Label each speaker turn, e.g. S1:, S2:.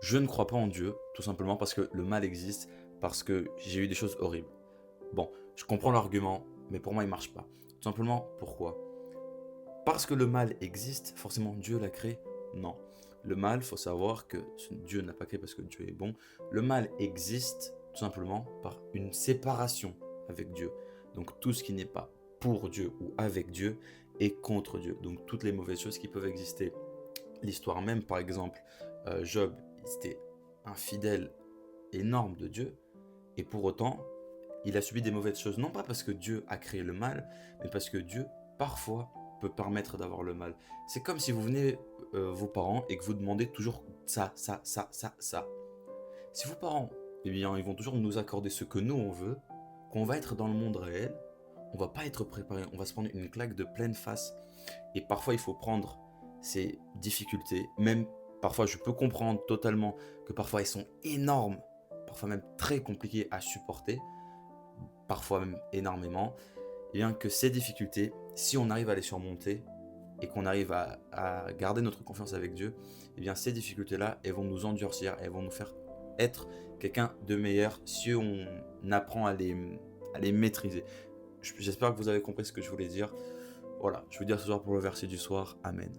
S1: Je ne crois pas en Dieu, tout simplement parce que le mal existe, parce que j'ai eu des choses horribles. Bon, je comprends l'argument, mais pour moi, il marche pas. Tout simplement, pourquoi? Parce que le mal existe, forcément Dieu l'a créé? Non. Le mal, faut savoir que Dieu n'a pas créé parce que Dieu est bon. Le mal existe tout simplement par une séparation avec Dieu. Donc tout ce qui n'est pas pour Dieu ou avec Dieu est contre Dieu. Donc toutes les mauvaises choses qui peuvent exister. L'histoire même, par exemple, Job, c'était un fidèle énorme de Dieu, et pour autant, il a subi des mauvaises choses, non pas parce que Dieu a créé le mal, mais parce que Dieu, parfois, peut permettre d'avoir le mal. C'est comme si vous venez, vos parents, et que vous demandez toujours ça, ça, ça, ça, ça. Si vos parents, eh bien, ils vont toujours nous accorder ce que nous, on veut, qu'on va être dans le monde réel, on va pas être préparé, on va se prendre une claque de pleine face. Et parfois, il faut prendre ces difficultés, même parfois, je peux comprendre totalement que parfois, elles sont énormes, parfois même très compliquées à supporter, parfois même énormément, et bien que ces difficultés, si on arrive à les surmonter et qu'on arrive à garder notre confiance avec Dieu, et bien ces difficultés-là, elles vont nous endurcir, elles vont nous faire être quelqu'un de meilleur si on apprend à les maîtriser. J'espère que vous avez compris ce que je voulais dire. Voilà, je vous dis à ce soir pour le verset du soir. Amen.